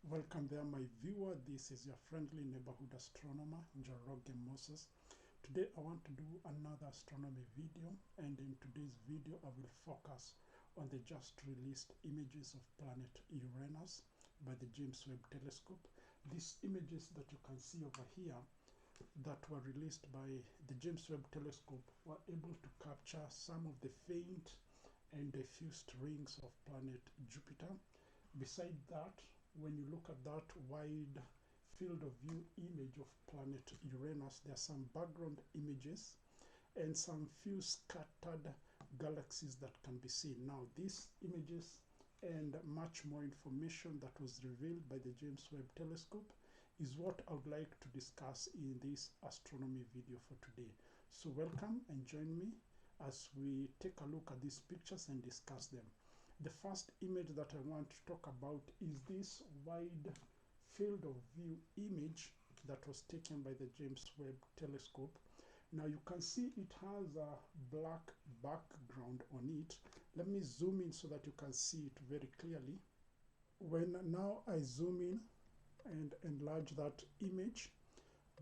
Welcome there, my viewer. This is your friendly neighborhood astronomer, Njorogemosesn. Today I want to do another astronomy video, and in today's video I will focus on the just released images of planet Uranus by the James Webb telescope. These images that you can see over here that were released by the James Webb telescope were able to capture some of the faint and diffused rings of planet Jupiter. Beside that, when you look at that wide field of view image of planet Uranus, there are some background images and some few scattered galaxies that can be seen. Now, these images and much more information that was revealed by the James Webb telescope is what I would like to discuss in this astronomy video for today. So welcome and join me as we take a look at these pictures and discuss them. The first image that I want to talk about is this wide field of view image that was taken by the James Webb telescope. Now you can see it has a black background on it. Let me zoom in so that you can see it very clearly. When now I zoom in and enlarge that image,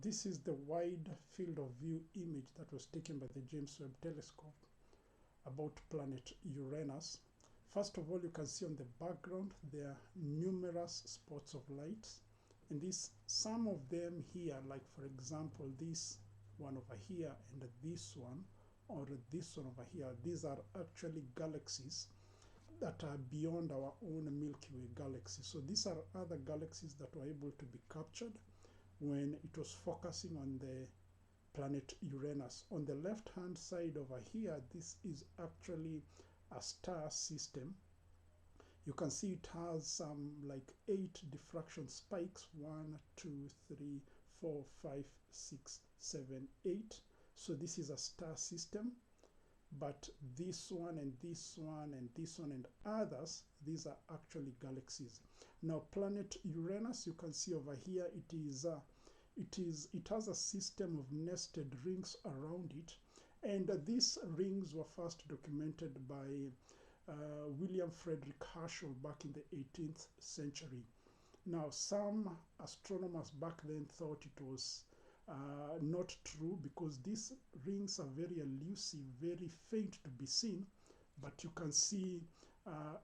this is the wide field of view image that was taken by the James Webb telescope about planet Uranus. First of all, you can see on the background there are numerous spots of light, and some of them here, like for example this one over here and this one, or this one over here, these are actually galaxies that are beyond our own Milky Way galaxy. So these are other galaxies that were able to be captured when it was focusing on the planet Uranus. On the left hand side over here, this is actually a star system. You can see it has some like 8 diffraction spikes, 1, 2, 3, 4, 5, 6, 7, 8. So this is a star system, but this one and this one and this one and others, these are actually galaxies. Now planet Uranus, you can see over here, it has a system of nested rings around it, and these rings were first documented by William Frederick Herschel back in the 18th century. Now, some astronomers back then thought it was not true because these rings are very elusive, very faint to be seen, but you can see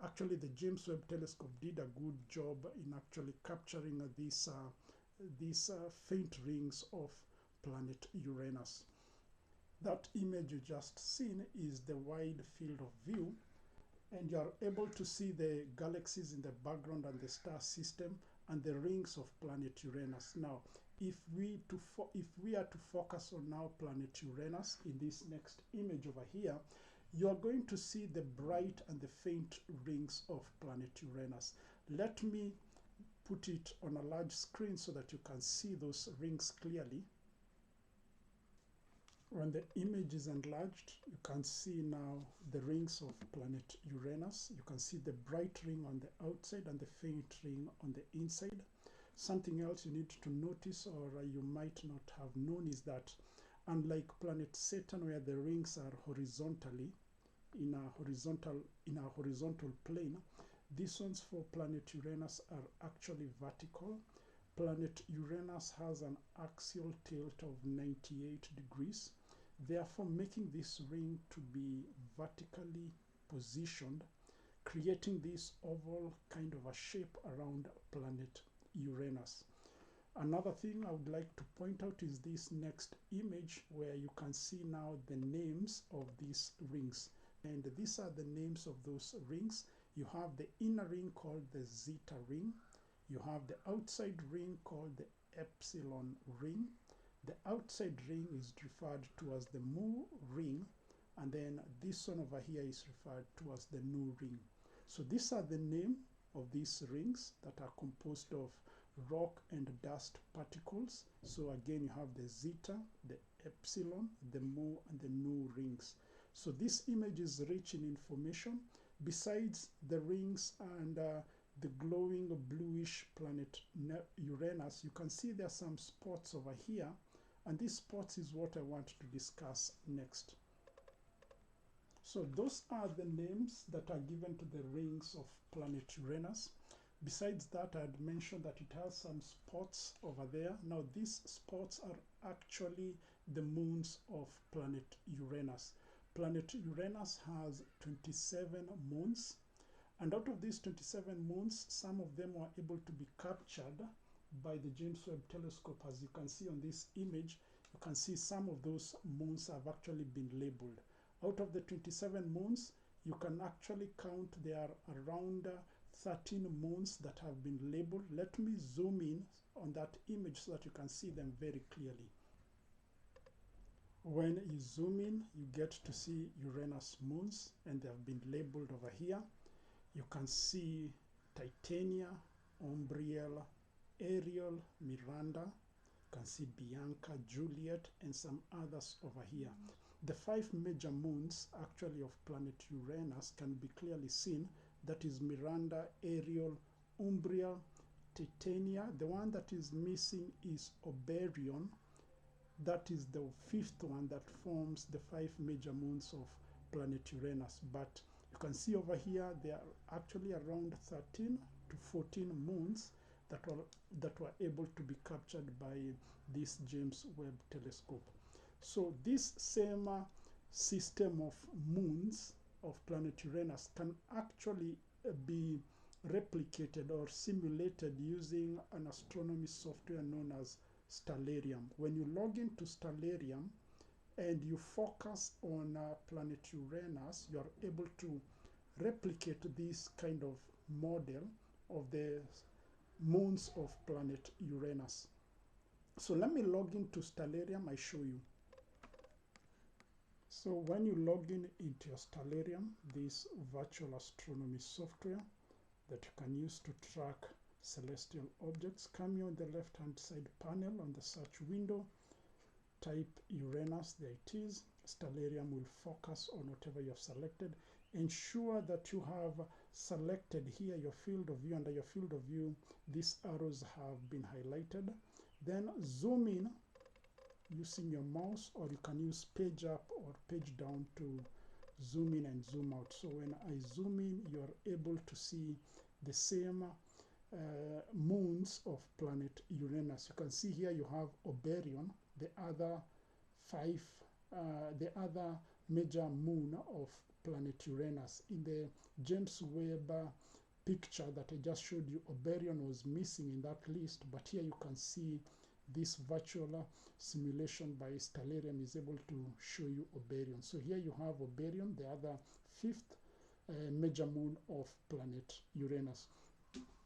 actually the James Webb telescope did a good job in actually capturing these faint rings of planet Uranus. That image you just seen is the wide field of view, and you are able to see the galaxies in the background and the star system and the rings of planet Uranus. Now, if we are to focus on now planet Uranus in this next image over here, you are going to see the bright and the faint rings of planet Uranus. Let me put it on a large screen so that you can see those rings clearly. When the image is enlarged, you can see now the rings of planet Uranus. You can see the bright ring on the outside and the faint ring on the inside. Something else you need to notice, or you might not have known, is that unlike planet Saturn, where the rings are horizontally in a horizontal plane, these ones for planet Uranus are actually vertical. Planet Uranus has an axial tilt of 98 degrees, therefore making this ring to be vertically positioned, creating this oval kind of a shape around planet Uranus. Another thing I would like to point out is this next image, where you can see now the names of these rings. And these are the names of those rings. You have the inner ring called the zeta ring. You have the outside ring called the epsilon ring. The outside ring is referred to as the mu ring, and then this one over here is referred to as the nu ring. So these are the name of these rings that are composed of rock and dust particles. So again, you have the zeta, the epsilon, the mu, and the nu rings. So this image is rich in information. Besides the rings and the glowing bluish planet Uranus, you can see there are some spots over here, and these spots is what I want to discuss next. So those are the names that are given to the rings of planet Uranus. Besides that, I had mentioned that it has some spots over there. Now, these spots are actually the moons of planet Uranus. Planet Uranus has 27 moons, and out of these 27 moons, some of them were able to be captured by the James Webb telescope. As you can see on this image, you can see some of those moons have actually been labeled. Out of the 27 moons, you can actually count there are around 13 moons that have been labeled. Let me zoom in on that image so that you can see them very clearly. When you zoom in, you get to see Uranus moons, and they have been labeled over here. You can see Titania, Umbriel, Ariel, Miranda. You can see Bianca, Juliet, and some others over here. The 5 major moons actually of planet Uranus can be clearly seen. That is Miranda, Ariel, Umbriel, Titania. The one that is missing is Oberion. That is the 5th one that forms the 5 major moons of planet Uranus. But you can see over here there are actually around 13 to 14 moons that were able to be captured by this James Webb telescope. So this same system of moons of planet Uranus can actually be replicated or simulated using an astronomy software known as Stellarium. When you log into Stellarium and you focus on planet Uranus, you are able to replicate this kind of model of the moons of planet Uranus. So let me log into Stellarium, I show you. So when you log in into your Stellarium, this virtual astronomy software that you can use to track celestial objects, come here on the left hand side panel on the search window, type Uranus, there it is. Stellarium will focus on whatever you have selected. Ensure that you have selected here your field of view. Under your field of view, these arrows have been highlighted. Then zoom in using your mouse, or you can use page up or page down to zoom in and zoom out. So when I zoom in, you are able to see the same moons of planet Uranus. You can see here you have Oberion, the other major moon of planet Uranus. In the James Webb picture that I just showed you, Oberion was missing in that list, but here you can see this virtual simulation by Stellarium is able to show you Oberion. So here you have Oberion, the other 5th major moon of planet Uranus.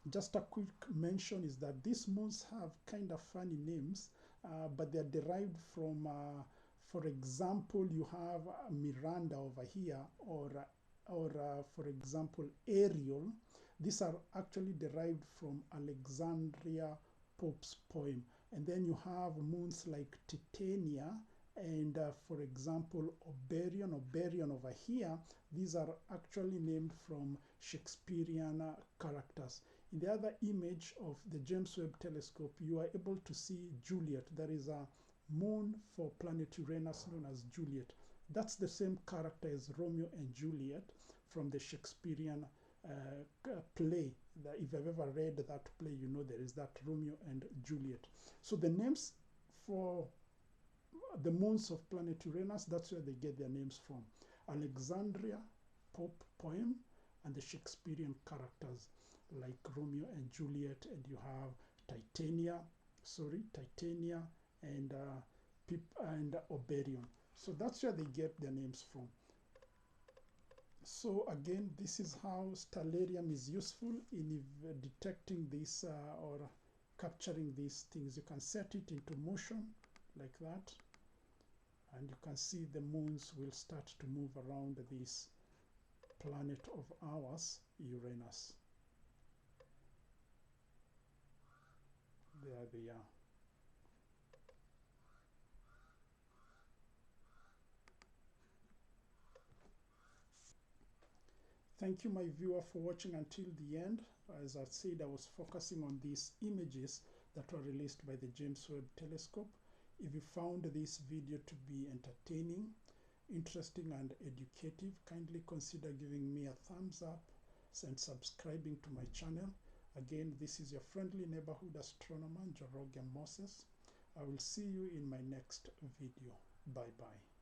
Just a quick mention is that these moons have kind of funny names, but they're derived from, for example, you have Miranda over here, or for example, Ariel. These are actually derived from Alexandria Pope's poem. And then you have moons like Titania and, for example, Oberion over here. These are actually named from Shakespearean characters. In the other image of the James Webb telescope, you are able to see Juliet. There is a moon for planet Uranus known as Juliet. That's the same character as Romeo and Juliet from the Shakespearean play. If you've ever read that play, you know there is that Romeo and Juliet. So the names for the moons of planet Uranus, that's where they get their names from. Alexandria Pope poem and the Shakespearean characters like Romeo and Juliet, and you have Titania and Oberion. So that's where they get their names from. So again, this is how Stellarium is useful in detecting this or capturing these things. You can set it into motion like that, and you can see the moons will start to move around this planet of ours, Uranus. There they are. Thank you, my viewer, for watching until the end. As I said, I was focusing on these images that were released by the James Webb telescope. If you found this video to be entertaining, interesting, and educative, kindly consider giving me a thumbs up and subscribing to my channel. Again, this is your friendly neighborhood astronomer, J.W.S. I will see you in my next video. Bye bye.